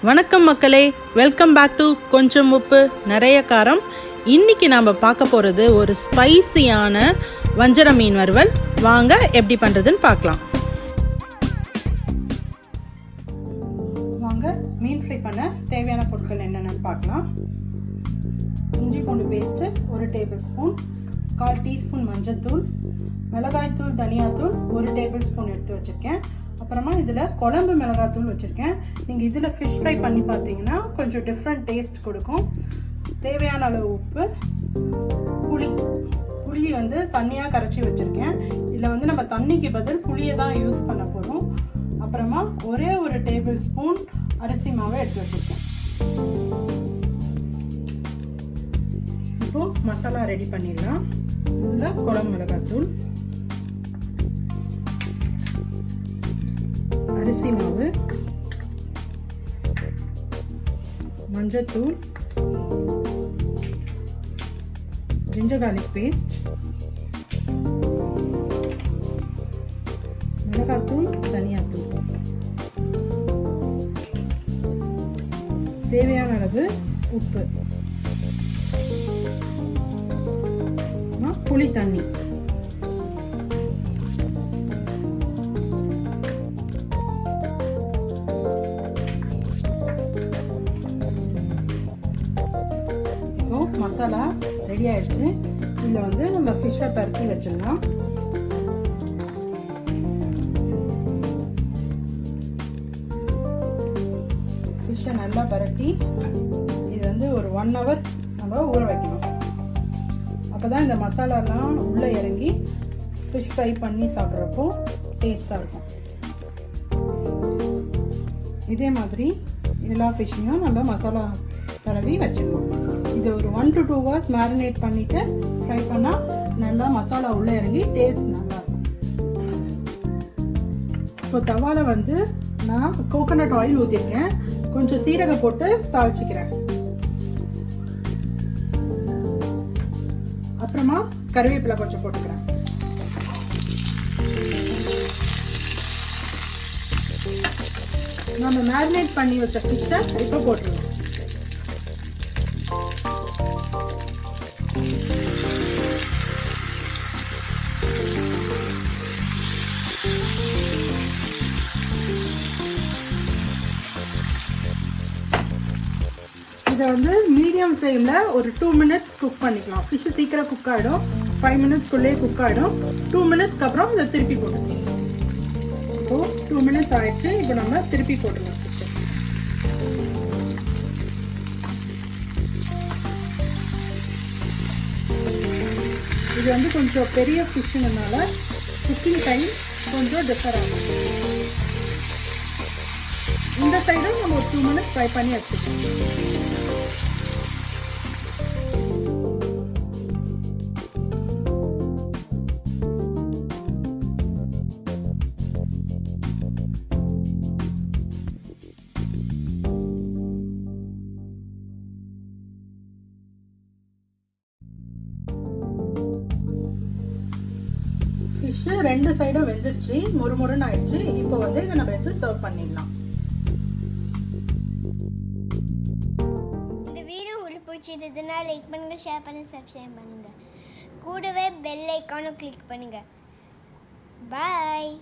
வணக்கம் மக்களே, welcome back to கொஞ்சம் உப்பு நிறைய காரம். இன்னைக்கு நாம் பார்க்க போகிறது ஒரு ஸ்பைசியான வஞ்சர மீன் வறுவல். வாங்க எப்படி பண்ணுறதுன்னு பார்க்கலாம். வாங்க மீன் ஃப்ரை பண்ண தேவையான பொருட்கள் என்னென்னு பார்க்கலாம். இஞ்சி பூண்டு பேஸ்ட்டு 1 டேபிள் ஸ்பூன், 1/4 டீஸ்பூன் மஞ்சள்தூள், மிளகாய்த்தூள் தனியாத்தூள் 1 டேபிள் ஸ்பூன் எடுத்து வச்சுருக்கேன். அப்புறமா இதில் குழம்பு மிளகாத்தூள் வச்சுருக்கேன். நீங்கள் இதில் ஃபிஷ் ஃப்ரை பண்ணி பார்த்தீங்கன்னா கொஞ்சம் டிஃப்ரெண்ட் டேஸ்ட் கொடுக்கும். தேவையான அளவு உப்பு, புளி வந்து தண்ணியாக கரைச்சி வச்சுருக்கேன். இதில் நம்ம தண்ணிக்கு பதில் புளியை தான் யூஸ் பண்ண போகிறோம். அப்புறமா ஒரே 1 டேபிள் ஸ்பூன் அரிசி மாவை எடுத்து வச்சுருக்கேன். இப்போது மசாலா ரெடி பண்ணிடலாம். இதில் குழம்பு மிளகாத்தூள், அரிசி மாவு, மஞ்சத்தூள், ginger garlic paste, மிளகாத்தூள் தனியாத்தூள், தேவையான அளவு உப்பு, புளி தண்ணி, மசாலா ரெடி ஆயிடுச்சு. இதில் நம்ம ஃபிஷ்ஷை பரட்டி வச்சிடலாம். ஃபிஷ்ஷை நல்லா பரட்டி இது ஒரு 1 hour நம்ம ஊற வைக்கணும். அப்போ தான் இந்த மசாலாலாம் உள்ளே இறங்கி ஃபிஷ் ஃப்ரை பண்ணி சாப்பிட்றப்போ டேஸ்ட்டாக இருக்கும். இதே மாதிரி எல்லா ஃபிஷ்ஷையும் நம்ம மசாலா தடவி வச்சுக்கணும். இது ஒரு 1 to 2 hours மேரினேட் பண்ணிவிட்டு ஃப்ரை பண்ணால் நல்லா மசாலா உள்ளே இறங்கி டேஸ்ட் நல்லாயிருக்கும். இப்போ தவாவில் நான் கோகோனட் ஆயில் ஊற்றிருக்கேன். கொஞ்சம் சீரகம் போட்டு தாளிச்சிக்கிறேன். அப்புறமா கருவேப்பிலை கொஞ்சம் போட்டுக்கிறேன். நம்ம மேரினேட் பண்ணி வச்ச ஃபிஷ்ஷை இப்போ போட்டுருவோம். இதை மீடியம் ஃப்ளேமில் ஒரு 2 minutes குக் பண்ணிக்கலாம். ஃபிஷ்ஷு சீக்கிரம் குக் ஆகிடும். 5 minutesக்குள்ளேயே குக் ஆகிடும். 2 minutesக்கு அப்புறம் இதை திருப்பி போட்டுக்கலாம். இப்போ 2 minutes ஆயிடுச்சு. இப்போ நம்ம திருப்பி போட்டுக்கலாம் ஃபிஷ்ஷு. இது கொஞ்சம் பெரிய ஃபிஷ்ஷுனால குக்கிங் டைம் கொஞ்சம் டிஃபர் ஆகும். இந்த சைடும் நம்ம ஒரு 2 minutes ஃப்ரை பண்ணி வச்சுக்கலாம். ஃபிஷ்ஷு 2 சைடும் வெந்துருச்சு, முறுமுறுன்னு ஆயிடுச்சு. இப்போ இதை நம்ம எடுத்து சர்வ் பண்ணிடலாம். இந்த வீடியோ உங்களுக்கு பிடிச்சிருந்ததுன்னா லைக் பண்ணுங்க, ஷேர் பண்ணுங்க, சப்ஸ்கிரைப் பண்ணுங்க. கூடவே பெல் ஐகானும் கிளிக் பண்ணுங்க. பாய்.